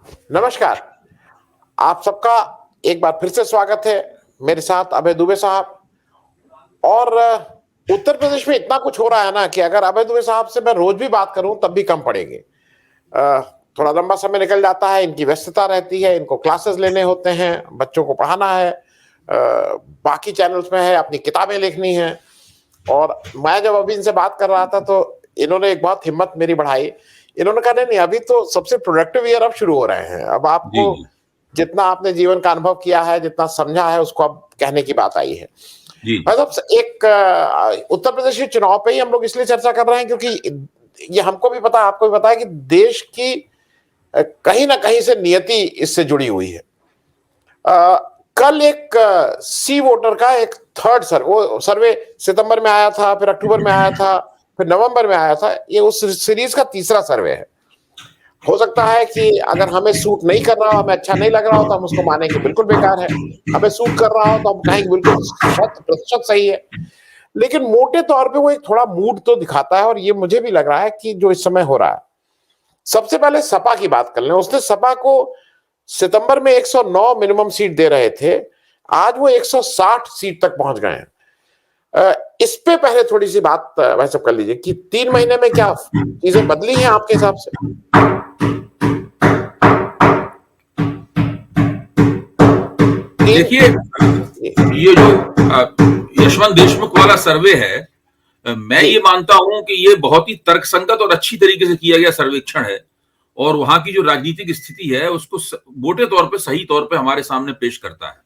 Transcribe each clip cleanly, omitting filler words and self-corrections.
नमस्कार। आप सबका एक बार फिर से स्वागत है। मेरे साथ अभय दुबे साहब। और उत्तर प्रदेश में इतना कुछ हो रहा है ना कि अगर अभय दुबे साहब से मैं रोज भी बात करूं तब भी कम पड़ेंगे। अ, थोड़ा लंबा समय निकल जाता है, इनकी व्यस्तता रहती है, इनको क्लासेस लेने होते हैं, बच्चों को पढ़ाना है, बाकी चैनल्स में है, अपनी किताबें लिखनी है। और मैं जब अभी इनसे बात कर रहा था तो इन्होंने एक बहुत हिम्मत मेरी बढ़ाई। इन्होंने कहा, नहीं नहीं, अभी तो सबसे प्रोडक्टिव ईयर अब शुरू हो रहे हैं, अब जी, आपको जी, जितना आपने जीवन का अनुभव किया है, जितना समझा है, उसको अब कहने की बात आई है। जी, मतलब एक उत्तर प्रदेश के चुनाव पे ही हम लोग इसलिए चर्चा कर रहे हैं क्योंकि ये हमको भी पता है, आपको भी पता है कि देश की कहीं ना कहीं से नियति इससे जुड़ी हुई है। कल एक सी वोटर का एक थर्ड सर्वे सितंबर में आया था, फिर अक्टूबर में आया था, फिर नवंबर में आया था। ये उस सीरीज का तीसरा सर्वे है। हो सकता है कि अगर हमें सूट नहीं कर रहा हो, हमें अच्छा नहीं लग रहा हो, तो हम उसको माने कि बिल्कुल बेकार है। हमें सूट कर रहा हो तो हम कहेंगे बिल्कुल 100% सही है। लेकिन मोटे तौर पे वो एक थोड़ा मूड तो दिखाता है, और ये मुझे भी लग रहा है कि जो इस समय हो रहा है। सबसे पहले सपा की बात कर लें। उसने सपा को सितंबर में 109 मिनिमम सीट दे रहे थे, आज वो 160 सीट तक पहुंच गए हैं। इस पे पहले थोड़ी सी बात वह सब कर लीजिए कि 3 महीने में क्या चीजें बदली हैं आपके हिसाब से। देखिए, ये जो यशवंत देशमुख वाला सर्वे है, मैं जी ये मानता हूं कि ये बहुत ही तर्कसंगत और अच्छी तरीके से किया गया सर्वेक्षण है और वहां की जो राजनीतिक स्थिति है उसको मोटे तौर पे सही तौर पे हमारे सामने पेश करता है।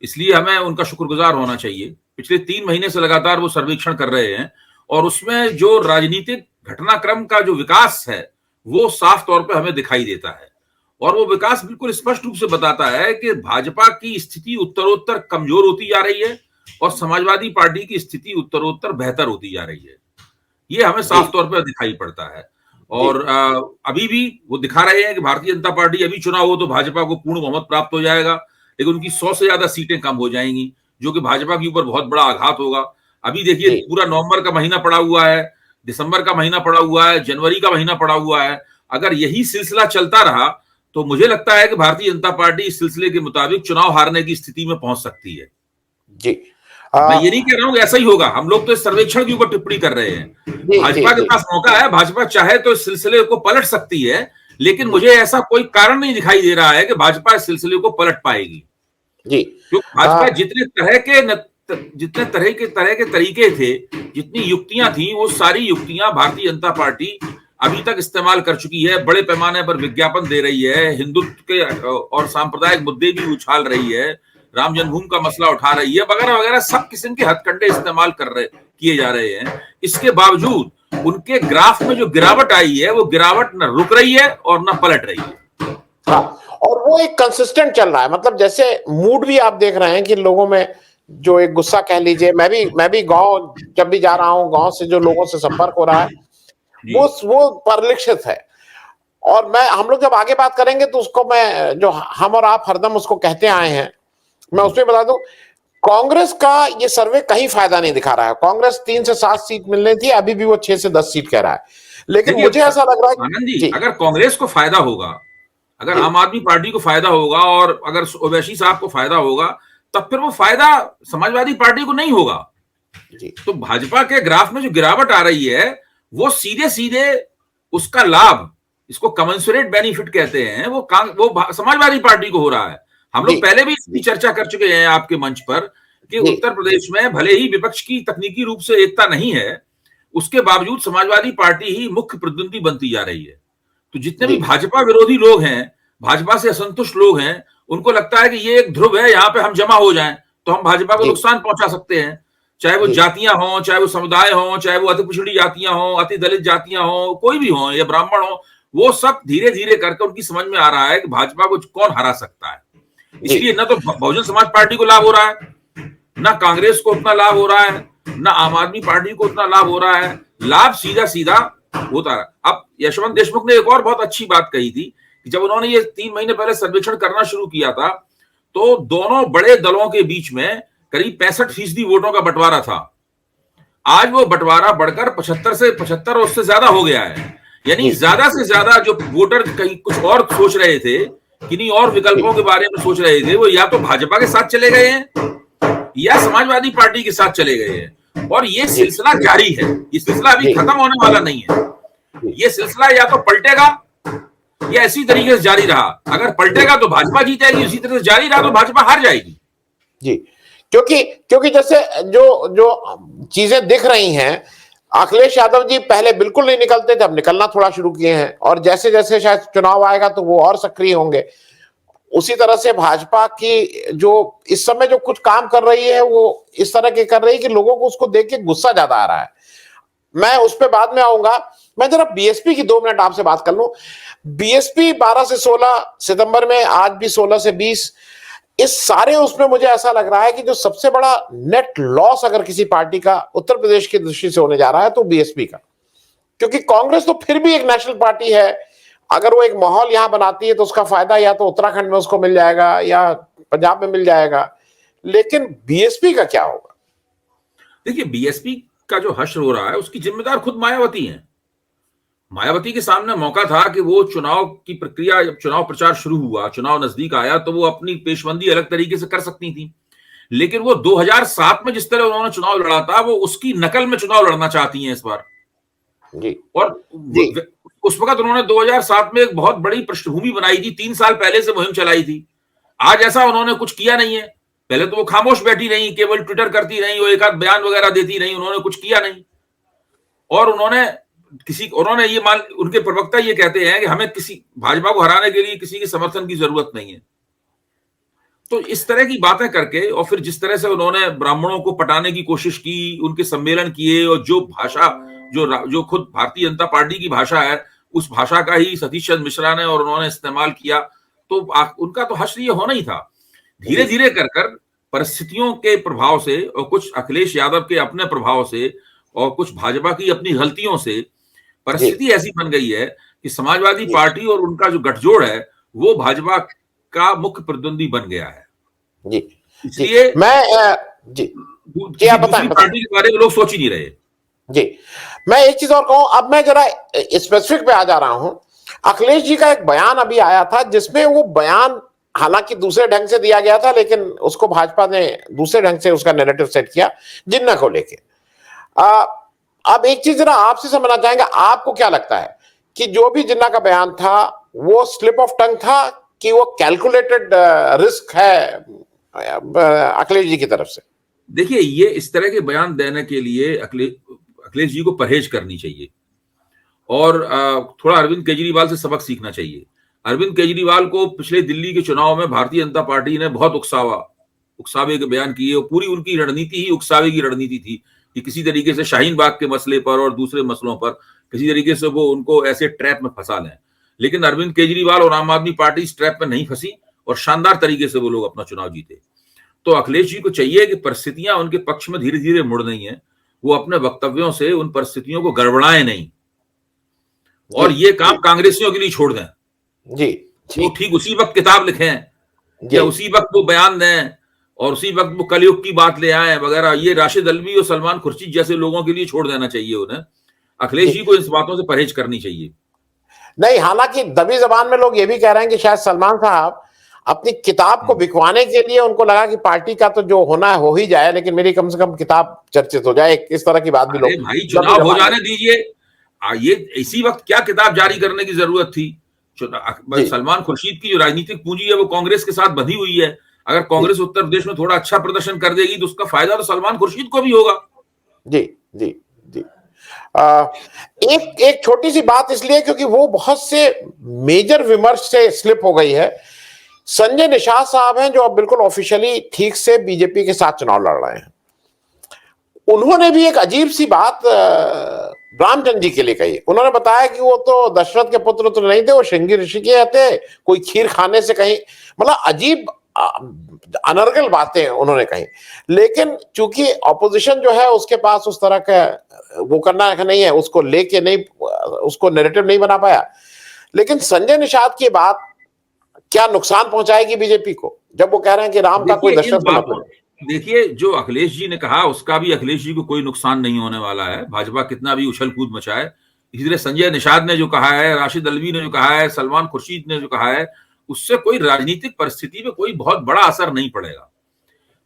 इसलिए हमें उनका शुक्रगुजार होना चाहिए। पिछले 3 महीने से लगातार वो सर्वेक्षण कर रहे हैं और उसमें जो राजनीतिक घटनाक्रम का जो विकास है वो साफ तौर पे हमें दिखाई देता है और वो विकास बिल्कुल स्पष्ट रूप से बताता है कि भाजपा की स्थिति उत्तरोत्तर कमजोर होती जा रही है और समाजवादी पार्टी की स्थिति उत्तरोत्तर बेहतर होती जा रही है। ये हमें जी साफ तौर पर दिखाई पड़ता है। जी और अभी भी वो दिखा रहे हैं कि भारतीय जनता पार्टी, अभी चुनाव हो तो भाजपा को पूर्ण बहुमत प्राप्त हो जाएगा, लेकिन उनकी 100 से ज्यादा सीटें कम हो जाएंगी, जो कि भाजपा के ऊपर बहुत बड़ा आघात होगा। अभी देखिए, जी पूरा नवंबर का महीना पड़ा हुआ है, दिसंबर का महीना पड़ा हुआ है, जनवरी का महीना पड़ा हुआ है। अगर यही सिलसिला चलता रहा तो मुझे लगता है कि भारतीय जनता पार्टी इस सिलसिले के मुताबिक चुनाव हारने की स्थिति में पहुंच सकती है। जी मैं ये नहीं कह रहा हूं कि ऐसा ही होगा, हम लोग तो इस सर्वेक्षण के ऊपर टिप्पणी कर रहे हैं। जी जी भाजपा के जी पास मौका है, भाजपा चाहे तो इस सिलसिले को पलट सकती है, लेकिन जी मुझे ऐसा कोई कारण नहीं दिखाई दे रहा है कि भाजपा इस सिलसिले को पलट पाएगी। जी क्योंकि भाजपा जितने तरह के तरीके थे, जितनी युक्तियां थी, वो सारी युक्तियां भारतीय जनता पार्टी अभी तक इस्तेमाल कर चुकी है। बड़े पैमाने पर विज्ञापन दे रही है, हिंदुत्व के और सांप्रदायिक मुद्दे भी उछाल रही है, राम जन्मभूमि का मसला उठा रही है, वगैरह वगैरह सब किस्म के हथकंडे इस्तेमाल किए जा रहे हैं। इसके बावजूद उनके ग्राफ में जो गिरावट आई है, वो गिरावट न रुक रही है और न पलट रही है। हाँ, और वो एक कंसिस्टेंट चल रहा है। मतलब जैसे मूड भी आप देख रहे हैं कि लोगों में जो एक गुस्सा कह लीजिए। मैं भी गांव जब भी जा रहा हूं, गांव से जो लोगों से संपर्क हो रहा है जी, वो परिलक्षित है। और मैं हम लोग जब आगे बात करेंगे तो उसको मैं जो हम और आप हरदम उसको कहते आए हैं, मैं जी, उसमें बता दूं, कांग्रेस का ये सर्वे कहीं फायदा नहीं दिखा रहा है। कांग्रेस 3 से 7 सीट मिलनी थी, अभी भी वो 6 से 10 सीट कह रहा है। लेकिन देखिए मुझे ऐसा लग रहा है। आनंद जी, जी अगर कांग्रेस को फायदा होगा, अगर जी आम आदमी पार्टी को फायदा होगा और अगर ओवैसी साहब को फायदा होगा, तब फिर वो फायदा समाजवादी पार्टी को नहीं होगा। जी तो भाजपा के ग्राफ में जो गिरावट आ रही है, वो सीधे सीधे उसका लाभ, इसको कमेंसुरेट बेनिफिट कहते हैं, वो समाजवादी पार्टी को हो रहा है। हम जी लोग पहले भी इसकी जी चर्चा कर चुके हैं आपके मंच पर कि जी उत्तर प्रदेश में भले ही विपक्ष की तकनीकी रूप से एकता नहीं है, उसके बावजूद समाजवादी पार्टी ही मुख्य प्रतिद्वंदी बनती जा रही है। तो जितने भी जी भाजपा विरोधी लोग हैं, भाजपा से असंतुष्ट लोग हैं, उनको लगता है कि ये एक ध्रुव है, यहां पे हम जमा हो जाएं तो हम भाजपा को जी नुकसान पहुंचा सकते हैं। चाहे वो जी जातियां हों, चाहे वो समुदाय हों, चाहे वो अति पिछड़ी जातियां हों, अति दलित जातियां हों, कोई भी हों या ब्राह्मण हो, वो सब धीरे धीरे करके उनकी समझ में आ रहा है कि भाजपा को कौन हरा सकता है। जी इसलिए न तो बहुजन समाज पार्टी को लाभ हो रहा है, ना कांग्रेस को उतना लाभ हो रहा है, ना आम आदमी पार्टी को उतना लाभ हो रहा है। लाभ सीधा सीधा होता है। अब यशवंत देशमुख ने एक और बहुत अच्छी बात कही थी कि जब उन्होंने ये 3 महीने पहले सर्वेक्षण करना शुरू किया था, तो दोनों बड़े दलों के बीच में करीब 65% वोटों का बंटवारा था। आज वो बंटवारा बढ़कर 75 से 75 और उससे ज्यादा हो गया है। यानी जी ज्यादा से ज्यादा जो वोटर कहीं कुछ और सोच रहे थे, किन्हीं और विकल्पों के बारे में सोच रहे थे, वो या तो भाजपा के साथ चले गए हैं या समाजवादी पार्टी के साथ चले गए हैं। और ये जी सिलसिला जारी है, ये सिलसिला अभी जी खत्म होने वाला नहीं है। जी ये सिलसिला या तो पलटेगा या इसी तरीके से जारी रहा। अगर पलटेगा तो भाजपा जीतेगी, उसी तरह से जारी रहा तो भाजपा हार जाएगी। जी। क्योंकि क्योंकि जैसे जो जो चीजें दिख रही हैं, अखिलेश यादव जी पहले बिल्कुल नहीं निकलते थे, अब निकलना थोड़ा शुरू किए हैं, और जैसे जैसे शायद चुनाव आएगा तो वो और सक्रिय होंगे। उसी तरह से भाजपा की जो इस समय जो कुछ काम कर रही है वो इस तरह के कर रही है कि लोगों को उसको देख के गुस्सा ज्यादा आ रहा है। मैं उस पर बाद में आऊंगा। मैं जरा बीएसपी की 2 मिनट आपसे बात कर लूं। बीएसपी 12 से 16 सितंबर में, आज भी 16 से 20, इस सारे उसमें मुझे ऐसा लग रहा है कि जो सबसे बड़ा नेट लॉस अगर किसी पार्टी का उत्तर प्रदेश की दृष्टि से होने जा रहा है तो बीएसपी का। क्योंकि कांग्रेस तो फिर भी एक नेशनल पार्टी है, अगर वो एक माहौल यहां बनाती है तो उसका फायदा या तो उत्तराखंड में उसको मिल जाएगा या पंजाब में मिल जाएगा, लेकिन बीएसपी का क्या होगा? देखिए, बीएसपी का जो हश्र हो रहा है उसकी जिम्मेदार खुद मायावती है। मायावती के सामने मौका था कि वो चुनाव की प्रक्रिया, जब चुनाव प्रचार शुरू हुआ, चुनाव नजदीक आया, तो वो अपनी पेशबंदी अलग तरीके से कर सकती थी। लेकिन वो 2007 में जिस तरह उन्होंने चुनाव लड़ा था, वो उसकी नकल में चुनाव लड़ना चाहती हैं इस बार। जी और जी उस वक्त उन्होंने 2007 में एक बहुत बड़ी पृष्ठभूमि बनाई थी, 3 साल पहले से मुहिम चलाई थी। आज ऐसा उन्होंने कुछ किया नहीं है। पहले तो वो खामोश बैठी रही, केवल ट्विटर करती रही, वो एक आध बयान वगैरह देती रही, उन्होंने कुछ किया नहीं। और उन्होंने ये मान, उनके प्रवक्ता ये कहते हैं कि हमें किसी भाजपा को हराने के लिए किसी के समर्थन की जरूरत नहीं है। तो इस तरह की बातें करके, और फिर जिस तरह से उन्होंने ब्राह्मणों को पटाने की कोशिश की, उनके सम्मेलन किए, और जो भाषा जो खुद भारतीय जनता पार्टी की भाषा है, उस भाषा का ही सतीश चंद्र मिश्रा ने और उन्होंने इस्तेमाल किया, तो उनका तो हश्र ये होना ही था। धीरे धीरे कर कर परिस्थितियों के प्रभाव से, और कुछ अखिलेश यादव के अपने प्रभाव से, और कुछ भाजपा की अपनी गलतियों से परिस्थिति ऐसी बन गई है कि समाजवादी पार्टी और उनका जो गठजोड़ है वो भाजपा का मुख्य प्रतिद्वंदी बन गया है। जी इसलिए जी किसी दूसरी पार्टी के बारे में लोग सोच ही नहीं रहे। जी, मैं एक चीज और कहूं, अब मैं जरा स्पेसिफिक पे आ जा रहा हूं। अखिलेश जी का एक बयान अभी आया था जिसमें वो बयान हालांकि दूसरे ढंग से दिया गया था, लेकिन उसको भाजपा ने दूसरे ढंग से उसका नैरेटिव सेट किया जिन्ना को लेके। अब एक चीज जरा आपसे समझना चाहेंगे, आपको क्या लगता है कि जो भी जिन्ना का बयान था वो स्लिप ऑफ टंग था कि वो कैलकुलेटेड रिस्क है अखिलेश जी की तरफ से? देखिए, ये इस तरह के बयान देने के लिए अखिलेश जी को परहेज करनी चाहिए, और थोड़ा अरविंद केजरीवाल से सबक सीखना चाहिए। अरविंद केजरीवाल को पिछले दिल्ली के चुनाव में भारतीय जनता पार्टी ने बहुत उकसावे के बयान किए, और पूरी उनकी रणनीति ही उकसावे की रणनीति थी कि किसी तरीके से शाहीन बाग के मसले पर और दूसरे मसलों पर किसी तरीके से वो उनको ऐसे ट्रैप में फंसा लें। लेकिन अरविंद केजरीवाल और आम आदमी पार्टी इस ट्रैप में नहीं फंसी, और शानदार तरीके से वो लोग अपना चुनाव जीते। तो अखिलेश जी को चाहिए कि परिस्थितियां उनके पक्ष में धीरे धीरे मुड़ रही हैं, वो अपने वक्तव्यों से उन परिस्थितियों को गड़बड़ाएं नहीं, और ये काम कांग्रेसियों के लिए छोड़ दें। जी वो ठीक उसी वक्त किताब लिखें, या उसी वक्त वो बयान दें, और उसी वक्त वो कलयुग की बात ले आए वगैरह, ये राशिद अल्वी और सलमान खुर्शीद जैसे लोगों के लिए छोड़ देना चाहिए उन्हें। अखिलेश जी को इस बातों से परहेज करनी चाहिए। नहीं, हालांकि दबी जबान में लोग ये भी कह रहे हैं कि शायद सलमान साहब अपनी किताब को बिकवाने के लिए उनको लगा कि पार्टी का तो जो होना है हो ही जाए, लेकिन मेरी कम से कम किताब चर्चित हो जाए, इस तरह की बात भी लोग। भाई, चुनाव हो जाने दीजिए, ये इसी वक्त क्या किताब जारी करने की जरूरत थी? सलमान खुर्शीद की जो राजनीतिक पूंजी है वो कांग्रेस के साथ बंधी हुई है। अगर कांग्रेस उत्तर प्रदेश में थोड़ा अच्छा प्रदर्शन कर देगी तो उसका फायदा तो सलमान खुर्शीद को भी होगा। जी जी जी। एक छोटी सी बात इसलिए क्योंकि वो बहुत से मेजर विमर्श से स्लिप हो गई है। संजय निषाद साहब हैं जो अब बिल्कुल ऑफिशियली ठीक से बीजेपी के साथ चुनाव लड़ रहे हैं। उन्होंने भी एक अजीब सी बात रामचंद्र जी के लिए कही। उन्होंने बताया कि वो तो दशरथ के पुत्र तो नहीं थे, वो श्रृंगी ऋषि के थे, कोई खीर खाने से कहीं, मतलब अजीब अनर्गल बातें उन्होंने कही। लेकिन चूंकि ऑपोजिशन जो है उसके पास उस तरह का वो करना नहीं है, उसको लेके नहीं, उसको नैरेटिव नहीं बना पाया। लेकिन संजय निषाद की बात क्या नुकसान पहुंचाएगी बीजेपी को, जब वो कह रहे हैं कि राम का कोई दशरथ का मतलब? देखिए, जो अखिलेश जी ने कहा उसका भी अखिलेश जी को कोई नुकसान नहीं होने वाला है। भाजपा कितना भी उछल कूद मचाए, इसी तरह संजय निषाद ने जो कहा है, राशिद अल्वी ने जो कहा है, सलमान खुर्शीद ने जो कहा है, उससे कोई राजनीतिक परिस्थिति में कोई बहुत बड़ा असर नहीं पड़ेगा।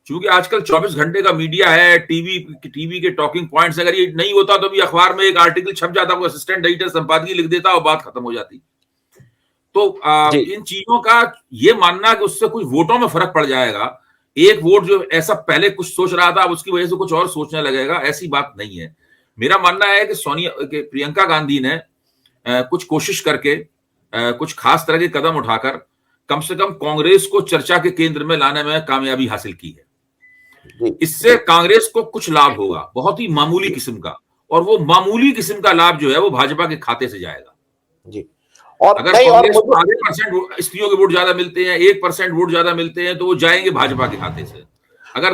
क्योंकि आजकल 24 घंटे का मीडिया है, टीवी के टॉकिंग पॉइंट्स, अगर ये नहीं होता तो भी अखबार में एक आर्टिकल छप जाता, कोई असिस्टेंट एडिटर संपादकीय लिख देता और बात खत्म हो जाती। तो इन चीजों का ये मानना कि उससे कुछ वोटों में फर्क पड़ जाएगा, एक वोट जो ऐसा पहले कुछ सोच रहा था अब उसकी वजह से कुछ और सोचने लगेगा, ऐसी बात नहीं है। मेरा मानना है कि प्रियंका गांधी ने कुछ कोशिश करके कुछ खास तरह के कदम उठाकर कम से कम कांग्रेस को चर्चा के केंद्र में लाने में कामयाबी हासिल की है। इससे कांग्रेस को कुछ लाभ होगा, बहुत ही मामूली किस्म का, और वो मामूली किस्म का लाभ जो है वो भाजपा के खाते से जाएगा जी। और अगर कांग्रेस को आधे % स्त्रियों के वोट ज्यादा मिलते हैं, 1% वोट ज्यादा मिलते हैं, तो वो जाएंगे भाजपा के खाते से। अगर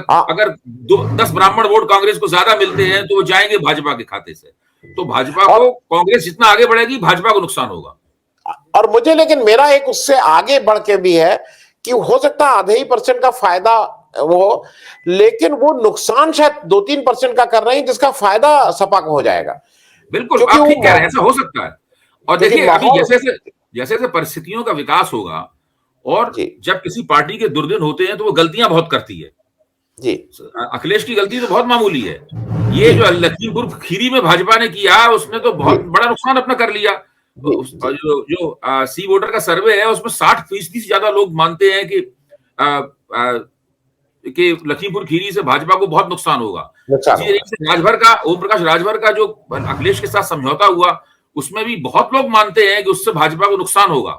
10 ब्राह्मण वोट कांग्रेस को ज्यादा मिलते हैं तो वो जाएंगे भाजपा के खाते से। तो भाजपा को, कांग्रेस जितना आगे बढ़ेगी भाजपा को नुकसान होगा। और मुझे, लेकिन मेरा एक उससे आगे बढ़ के भी है कि हो सकता है आधे ही % का फायदा वो, लेकिन वो नुकसान शायद 2-3% का कर रहे हैं, जिसका फायदा सपा को हो जाएगा। बिल्कुल, आप ठीक कह रहे हैं, ऐसा हो सकता है। और देखिए अभी जैसे जैसे परिस्थितियों का विकास होगा, और जब किसी पार्टी के दुर्दिन होते हैं तो वो गलतियां बहुत करती है जी। अखिलेश की गलती तो बहुत मामूली है। ये जो लखीमपुर खीरी में भाजपा ने किया, उसने तो बहुत बड़ा नुकसान अपना कर लिया। जो सी वोटर का सर्वे है उसमें 60% से ज्यादा लोग मानते हैं कि लखीमपुर खीरी से भाजपा को बहुत नुकसान होगा। राजभर का, ओम प्रकाश राजभर का जो अखिलेश के साथ समझौता हुआ, उसमें भी बहुत लोग मानते हैं कि उससे भाजपा को नुकसान होगा।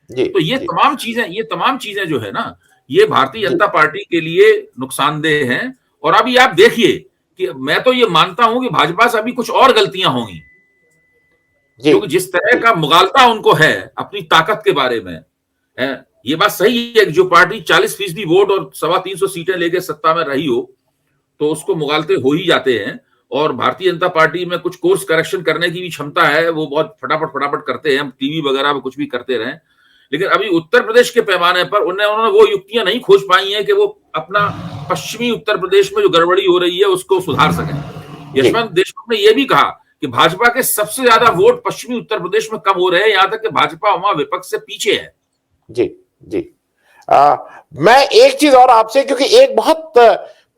तो ये तमाम चीजें जो है ना, ये भारतीय जनता पार्टी के लिए नुकसानदेह हैं। और अभी आप देखिए कि मैं तो ये मानता हूं कि भाजपा से अभी कुछ और गलतियां होंगी, क्योंकि जिस तरह का मुगालता उनको है अपनी ताकत के बारे में, ये बात सही है कि जो पार्टी 40% वोट और 325 सीटें लेके सत्ता में रही हो, तो उसको मुगालते हो ही जाते हैं। और भारतीय जनता पार्टी में कुछ कोर्स करेक्शन करने की भी क्षमता है, वो बहुत फटाफट करते हैं, टीवी वगैरह में कुछ भी करते रहे। लेकिन अभी उत्तर प्रदेश के पैमाने पर उन्होंने वो युक्तियां नहीं खोज पाई हैं कि वो अपना पश्चिमी उत्तर प्रदेश में जो गड़बड़ी हो रही है उसको सुधार सकें। यशवंत देशमुख ने यह भी कहा कि भाजपा के सबसे ज्यादा वोट पश्चिमी उत्तर प्रदेश में कम हो रहे हैं, यहां तक कि भाजपा वहां विपक्ष से पीछे है। जी जी। मैं एक चीज और आपसे, क्योंकि एक बहुत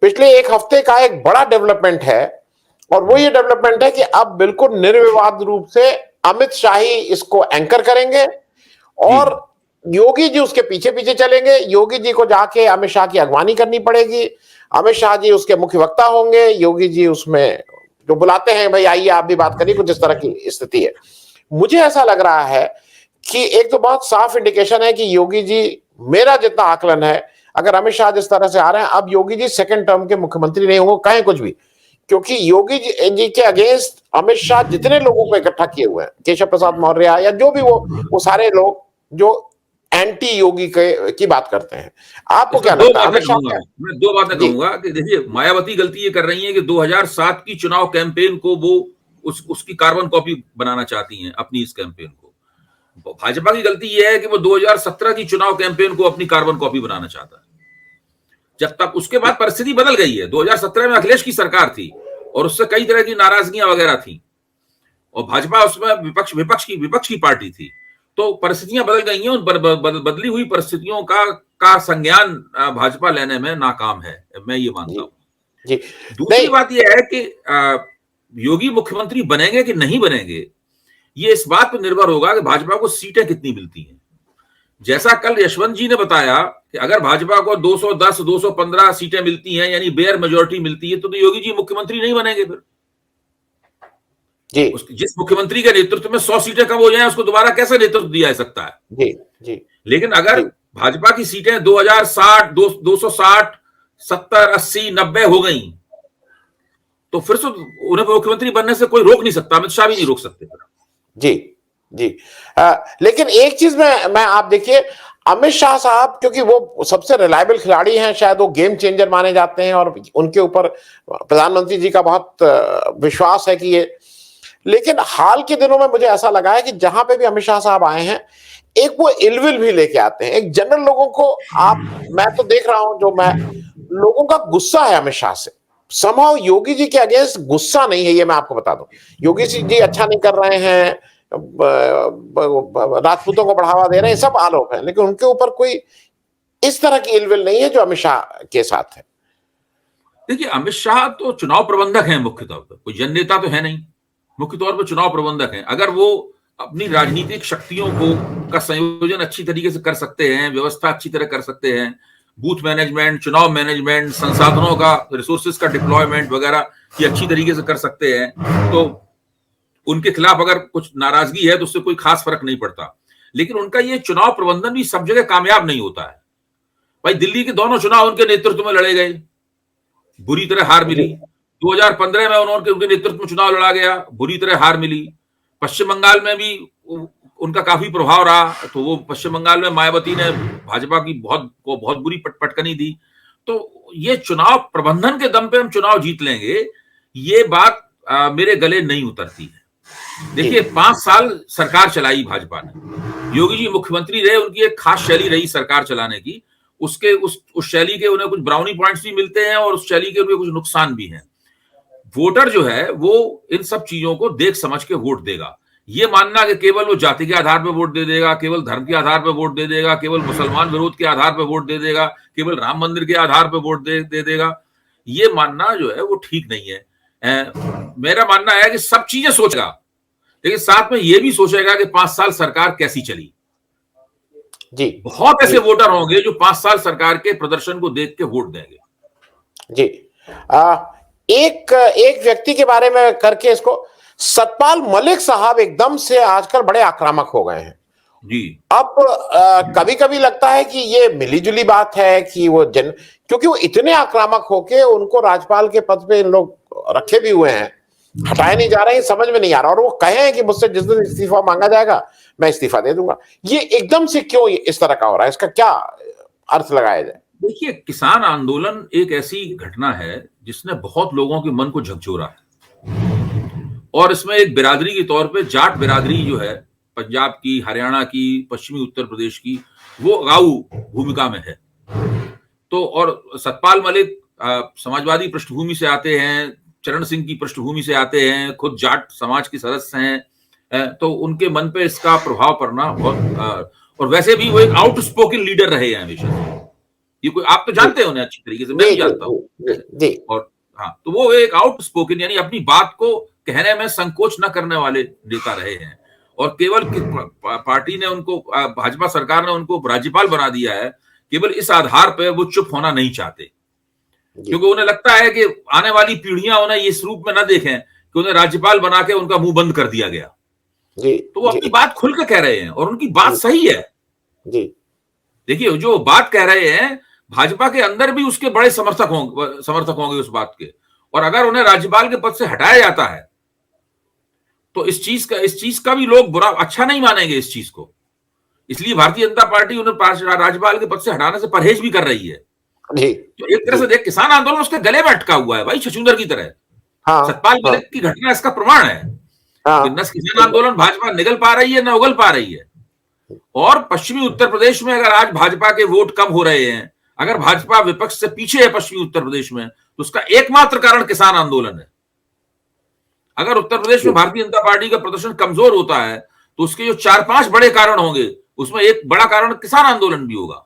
पिछले एक हफ्ते का एक बड़ा डेवलपमेंट है, और वो ये डेवलपमेंट है कि अब बिल्कुल निर्विवाद रूप से अमित शाह ही इसको एंकर करेंगे, और योगी जी उसके पीछे पीछे चलेंगे। योगी जी को जाके अमित शाह की अगवानी करनी पड़ेगी, अमित शाह जी उसके मुख्य वक्ता होंगे, योगी जी उसमें जो बुलाते हैं, भाई आइए आप भी बात करिए, कुछ इस तरह की स्थिति है। मुझे ऐसा लग रहा है कि एक तो बहुत साफ इंडिकेशन है कि योगी जी, मेरा जितना आकलन है, अगर अमित शाह जिस तरह से आ रहे हैं, अब योगी जी सेकंड टर्म के मुख्यमंत्री नहीं होंगे, कहें कुछ भी, क्योंकि योगी जी के अगेंस्ट अमित शाह जितने लोगों को इकट्ठा किए हुए हैं, केशव प्रसाद मौर्य या जो भी वो सारे लोग जो एंटी योगी की बात करते हैं। आपको क्या लगता है? मैं 2 बातें कहूंगा कि देखिए, मायावती गलती ये कर रही है कि 2007 की चुनाव कैंपेन को वो उसकी कार्बन कॉपी बनाना चाहती हैं अपनी इस कैंपेन को। भाजपा की गलती यह है कि वो 2017 की चुनाव कैंपेन को अपनी कार्बन कॉपी बनाना चाहता है। जब तक उसके बाद परिस्थिति बदल गई है। 2017 में अखिलेश की सरकार थी और उससे कई तरह की नाराजगियां वगैरह थी, और भाजपा उसमें विपक्ष की पार्टी थी। तो परिस्थितियां बदल गई हैं, उन बदली हुई परिस्थितियों का संज्ञान भाजपा लेने में नाकाम है, मैं ये मानता हूं। दूसरी बात यह है कि योगी मुख्यमंत्री बनेंगे कि नहीं बनेंगे, ये इस बात पर निर्भर होगा कि भाजपा को सीटें कितनी मिलती हैं। जैसा कल यशवंत जी ने बताया कि अगर भाजपा को 210, 215 सीटें मिलती हैं, यानी बेयर मेजोरिटी मिलती है, तो योगी जी मुख्यमंत्री नहीं बनेंगे फिर जी। जिस मुख्यमंत्री के नेतृत्व में 100 सीटें कम हो जाएं, उसको दोबारा कैसे नेतृत्व दिया जा सकता है? जी जी। लेकिन अगर भाजपा की सीटें 2060, 260, 70, 80, 90 हो गई, तो फिर से उन्हें मुख्यमंत्री बनने से कोई रोक नहीं सकता, अमित शाह भी नहीं रोक सकते। जी जी। लेकिन एक चीज मैं आप देखिए, अमित शाह साहब क्योंकि वो सबसे रिलायबल खिलाड़ी हैं, शायद वो गेम चेंजर माने जाते हैं, और उनके ऊपर प्रधानमंत्री जी का बहुत विश्वास है कि ये, लेकिन हाल के दिनों में मुझे ऐसा लगा है कि जहां पे भी अमित शाह साहब आए हैं, एक वो इलविल भी लेके आते हैं। एक जनरल लोगों को मैं तो देख रहा हूं, जो मैं लोगों का गुस्सा है अमित शाह से, समहाउ योगी जी के अगेंस्ट गुस्सा नहीं है, ये मैं आपको बता दूं। योगी जी अच्छा नहीं कर रहे हैं, राजपूतों को बढ़ावा दे रहे हैं, सब आरोप है, लेकिन उनके ऊपर कोई इस तरह की इलविल नहीं है जो अमित शाह के साथ है। देखिए, अमित शाह तो चुनाव प्रबंधक हैं मुख्य तौर पर, कोई जन नेता तो है नहीं, मुख्य तौर पर चुनाव प्रबंधक हैं। अगर वो अपनी राजनीतिक शक्तियों को का संयोजन अच्छी तरीके से कर सकते हैं, व्यवस्था अच्छी तरह कर सकते हैं, बूथ मैनेजमेंट, चुनाव मैनेजमेंट, संसाधनों का, रिसोर्सेज का डिप्लॉयमेंट वगैरह ये अच्छी तरीके से कर सकते हैं, तो उनके खिलाफ अगर कुछ नाराजगी है तो उससे कोई खास फर्क नहीं पड़ता। लेकिन उनका ये चुनाव प्रबंधन भी सब जगह कामयाब नहीं होता है। भाई, दिल्ली के दोनों चुनाव उनके नेतृत्व में लड़े गए, बुरी तरह हार मिली। 2015 में उनके नेतृत्व में चुनाव लड़ा गया, बुरी तरह हार मिली। पश्चिम बंगाल में भी उनका काफी प्रभाव रहा, तो वो पश्चिम बंगाल में मायावती ने भाजपा की बहुत बुरी पटकनी दी। तो ये चुनाव प्रबंधन के दम पे हम चुनाव जीत लेंगे, ये बात मेरे गले नहीं उतरती है। देखिए, 5 साल सरकार चलाई भाजपा ने, योगी जी मुख्यमंत्री रहे, उनकी एक खास शैली रही सरकार चलाने की। उसके उस शैली के उन्हें कुछ ब्राउनी पॉइंट्स भी मिलते हैं और उस शैली के उन्हें कुछ नुकसान भी हैं। वोटर जो है वो इन सब चीजों को देख समझ के वोट देगा। ये मानना कि केवल वो जाति के आधार पर वोट दे देगा, केवल धर्म के आधार पर वोट दे देगा, केवल मुसलमान विरोध के आधार पर वोट दे देगा, केवल राम मंदिर के आधार पर वोट दे देगा, ये मानना जो है वो ठीक नहीं है। मेरा मानना है कि सब चीजें सोचेगा, लेकिन साथ में ये भी सोचेगा कि 5 साल सरकार कैसी चली। जी, बहुत ऐसे वोटर होंगे जो 5 साल सरकार के प्रदर्शन को देख के वोट देंगे। जी, एक व्यक्ति के बारे में करके इसको, सतपाल मलिक साहब एकदम से आजकल बड़े आक्रामक हो गए हैं जी। अब कभी कभी लगता है कि ये मिलीजुली बात है कि वो क्योंकि वो इतने आक्रामक होके उनको राज्यपाल के पद पे इन लोग रखे भी हुए हैं, हटाए नहीं जा रहे हैं, समझ में नहीं आ रहा। और वो कहे हैं कि मुझसे जिस दिन इस्तीफा मांगा जाएगा मैं इस्तीफा दे दूंगा। ये एकदम से क्यों इस तरह का हो रहा है, इसका क्या अर्थ लगाया जाए? देखिए, किसान आंदोलन एक ऐसी घटना है जिसने बहुत लोगों के मन को झकझोरा है, और इसमें एक बिरादरी के तौर पे जाट बिरादरी जो है, पंजाब की, हरियाणा की, पश्चिमी उत्तर प्रदेश की, वो अगाऊ भूमिका में है। तो और सतपाल मलिक समाजवादी पृष्ठभूमि से आते हैं, चरण सिंह की पृष्ठभूमि से आते हैं, खुद जाट समाज के सदस्य हैं, तो उनके मन पे इसका प्रभाव पड़ना बहुत, और वैसे भी वो एक आउटस्पोकन लीडर रहे हैं हमेशा। ये कोई, आप तो जानते हैं उन्हें अच्छी तरीके से, मैं भी जानता हूँ। और हाँ, तो वो एक आउटस्पोकन यानी अपनी बात को कहने में संकोच न करने वाले नेता रहे हैं। और केवल पार्टी ने उनको, भाजपा सरकार ने उनको राज्यपाल बना दिया है केवल इस आधार पर वो चुप होना नहीं चाहते, क्योंकि उन्हें लगता है कि आने वाली पीढ़ियां उन्हें इस रूप में न देखें कि उन्हें राज्यपाल बना के उनका मुंह बंद कर दिया गया। तो वो अपनी बात खुल के कह रहे हैं और उनकी बात सही है। देखिए, जो बात कह रहे हैं, भाजपा के अंदर भी उसके बड़े समर्थक होंगे उस बात के। और अगर उन्हें राज्यपाल के पद से हटाया जाता है तो इस चीज का भी लोग बुरा, अच्छा नहीं मानेंगे इस चीज को। इसलिए भारतीय जनता पार्टी उन्हें राज्यपाल के पद से हटाने से परहेज भी कर रही है। तो एक तरह से देख, किसान आंदोलन उसके गले में अटका हुआ है भाई, छछूंदर की तरह। सतपाल मलिक की घटना इसका प्रमाण है कि न किसान आंदोलन भाजपा निगल पा रही है, न उगल पा रही है। और पश्चिमी उत्तर प्रदेश में अगर आज भाजपा के वोट कम हो रहे हैं, अगर भाजपा विपक्ष से पीछे है पश्चिमी उत्तर प्रदेश में, तो उसका एकमात्र कारण किसान आंदोलन है। अगर उत्तर प्रदेश में भारतीय जनता पार्टी का प्रदर्शन कमजोर होता है तो उसके जो 4-5 बड़े कारण होंगे, उसमें एक बड़ा कारण किसान आंदोलन भी होगा।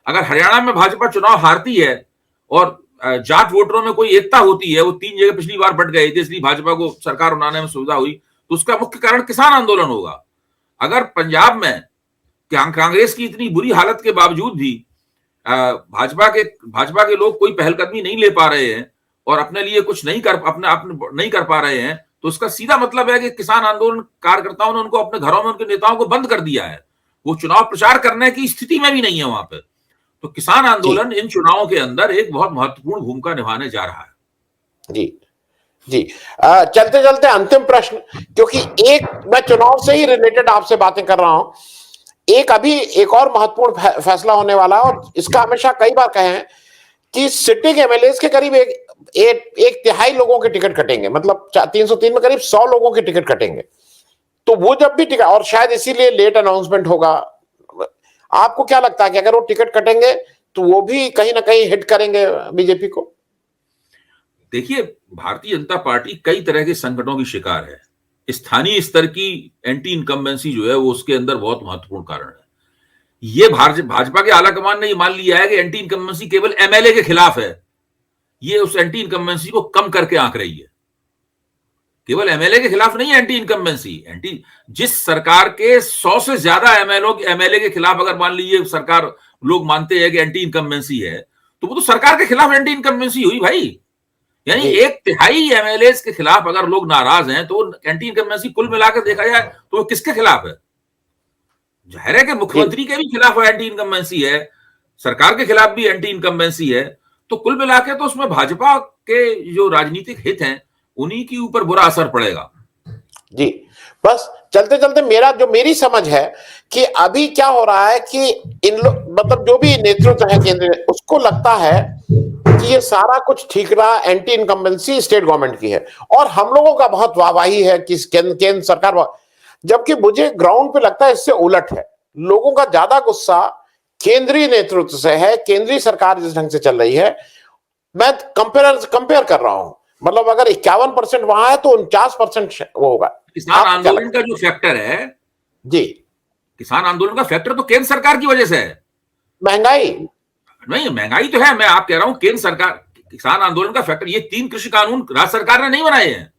अगर हरियाणा में भाजपा चुनाव हारती है और जाट वोटरों में कोई एकता होती है, वो 3 जगह पिछली बार बट गए थे, इसलिए भाजपा को सरकार बनाने में सुविधा हुई, तो उसका मुख्य कारण किसान आंदोलन होगा। अगर पंजाब में कांग्रेस की इतनी बुरी हालत के बावजूद भी भाजपा के लोग कोई पहलकदमी नहीं ले पा रहे हैं और अपने लिए कुछ नहीं कर पा रहे हैं, तो उसका सीधा मतलब है कि किसान आंदोलन कार्यकर्ताओं ने उनको अपने घरों में उनके नेताओं को बंद कर दिया है। वो चुनाव प्रचार करने की स्थिति में भी नहीं है वहां पे। तो किसान आंदोलन इन चुनावों के अंदर एक बहुत महत्वपूर्ण भूमिका निभाने जा रहा है। जी, चलते चलते अंतिम प्रश्न, क्योंकि मैं चुनाव से ही रिलेटेड आपसे बातें कर रहा हूं। एक और महत्वपूर्ण फैसला होने वाला है, और इसका हमेशा कई बार कहे हैं कि सिटिंग एमएलए के करीब एक तिहाई लोगों के टिकट कटेंगे, मतलब 303 में करीब 100 लोगों के टिकट कटेंगे। तो वो जब भी टिकट, और शायद इसीलिए लेट अनाउंसमेंट होगा, आपको क्या लगता है कि अगर वो टिकट कटेंगे तो वो भी कहीं ना कहीं हिट करेंगे बीजेपी को? देखिए, भारतीय जनता पार्टी कई तरह के संकटों की शिकार है। स्थानीय स्तर की एंटी इनकम्बेंसी जो है वो उसके अंदर बहुत महत्वपूर्ण कारण है। ये भाजपा के आलाकमान ने ये मान लिया है कि एंटी इनकम्बेंसी केवल एमएलए के खिलाफ है। ये उस एंटी इनकम्बेंसी को कम करके आंक रही है। केवल एमएलए के खिलाफ नहीं है एंटी इनकम्बेंसी, जिस सरकार के 100 से ज्यादा एमएलए के खिलाफ अगर मान लीजिए सरकार लोग मानते हैं कि एंटी इनकम्बेंसी है, तो वो तो सरकार के खिलाफ एंटी इनकम्बेंसी हुई भाई। यानी 1/3 एमएलए के खिलाफ अगर लोग नाराज हैं तो एंटी इनकम्बेंसी कुल मिलाकर देखा जाए तो वो किसके खिलाफ है? जाहिर है कि मुख्यमंत्री के भी खिलाफ एंटी इनकम्बेंसी है, सरकार के खिलाफ भी एंटी इनकम्बेंसी है। तो कुल मिलाकर तो उसमें भाजपा के जो राजनीतिक हित हैं उन्हीं के ऊपर बुरा असर पड़ेगा। जी, बस चलते चलते मेरी समझ है कि अभी क्या हो रहा है कि इन लोग मतलब जो भी नेतृत्व है केंद्र में, उसको लगता है कि ये सारा कुछ ठीक रहा, एंटी इनकम्बेंसी स्टेट गवर्नमेंट की है और हम लोगों का बहुत वाहवाही है कि केंद्र सरकार, जबकि मुझे ग्राउंड पे लगता है इससे उलट है। लोगों का ज्यादा गुस्सा केंद्रीय नेतृत्व से है, केंद्रीय सरकार जिस ढंग से चल रही है। मैं कंपेयर कर रहा हूं, मतलब अगर 51% वहां है तो 49% वो होगा। किसान आंदोलन का जो फैक्टर है जी, किसान आंदोलन का फैक्टर तो केंद्र सरकार की वजह से है। महंगाई नहीं, महंगाई तो है, मैं आप कह रहा हूं केंद्र सरकार, किसान आंदोलन का फैक्टर, ये 3 कृषि कानून राज्य सरकार ने नहीं बनाए हैं,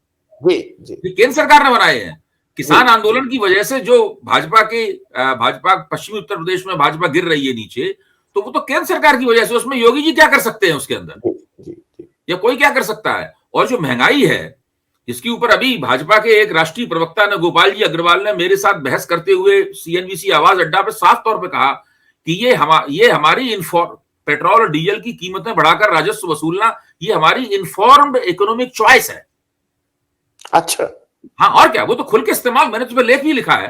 जी जी, ये केंद्र सरकार ने बनाए हैं। किसान आंदोलन की वजह से जो भाजपा पश्चिमी उत्तर प्रदेश में भाजपा गिर रही है नीचे, तो वो तो केंद्र सरकार की वजह से। उसमें योगी जी क्या कर सकते हैं उसके अंदर? जी, जी, या कोई क्या कर सकता है? और जो महंगाई है जिसके ऊपर अभी भाजपा के एक राष्ट्रीय प्रवक्ता ने, गोपाल जी अग्रवाल ने मेरे साथ बहस करते हुए सीएनबीसी आवाज अड्डा पर साफ तौर पर कहा कि ये हमारी पेट्रोल और डीजल की कीमतें बढ़ाकर राजस्व वसूलना, ये हमारी इन्फॉर्म्ड इकोनॉमिक चॉइस है। अच्छा, हाँ, और क्या, वो तो खुल के इस्तेमाल, मैंने तुम्हें लेख भी लिखा है।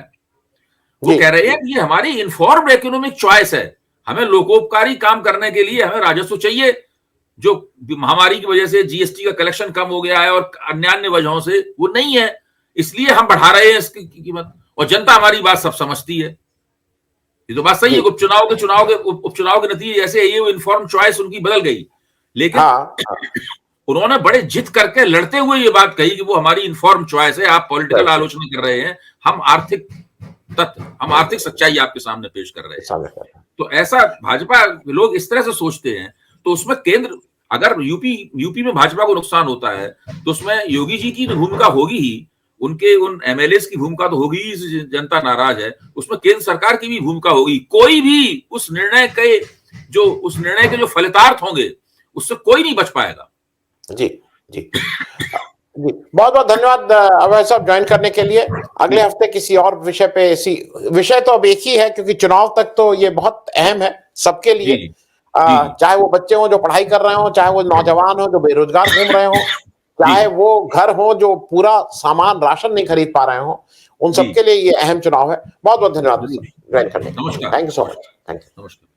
वो कह रहे हैं कि ये हमारी इन्फॉर्म्ड इकोनॉमिक चॉइस है, हमें लोकोपकारी काम करने के लिए हमें राजस्व चाहिए। जो महामारी की वजह से जीएसटी का कलेक्शन कम हो गया है और अन्य वजहों से वो नहीं है, इसलिए हम बढ़ा रहे हैं इसकी कीमत, और जनता हमारी बात सब समझती है। ये तो बात सही है। उपचुनाव के नतीजे जैसे ये इन्फॉर्म चॉइस उनकी बदल गई, लेकिन उन्होंने बड़े जिद करके लड़ते हुए ये बात कही कि वो हमारी इन्फॉर्म चॉइस है। आप पॉलिटिकल आलोचना कर रहे हैं, हम आर्थिक सच्चाई आपके सामने पेश कर रहे हैं। तो ऐसा भाजपा लोग इस तरह से सोचते हैं, तो उसमें केंद्र, अगर यूपी में भाजपा को नुकसान होता है तो उसमें योगी जी की भूमिका होगी ही, उनके उन एमएलए की भूमिका तो होगी ही, जनता नाराज है, उसमें केंद्र सरकार की भी भूमिका होगी। कोई भी उस निर्णय के जो फलितार्थ होंगे उससे कोई नहीं बच पाएगा। जी जी जी, बहुत बहुत धन्यवाद अभय साहब ज्वाइन करने के लिए। अगले हफ्ते किसी और विषय पे, विषय तो अब एक ही है क्योंकि चुनाव तक तो ये बहुत अहम है सबके लिए, चाहे वो बच्चे हो जो पढ़ाई कर रहे हो, चाहे वो नौजवान हो जो बेरोजगार घूम रहे हो, चाहे वो घर हो जो पूरा सामान राशन नहीं खरीद पा रहे हो, उन सबके लिए ये अहम चुनाव है। बहुत बहुत धन्यवाद ज्वाइन करने के लिए। Thank you so much. Thank you. नमस्कार।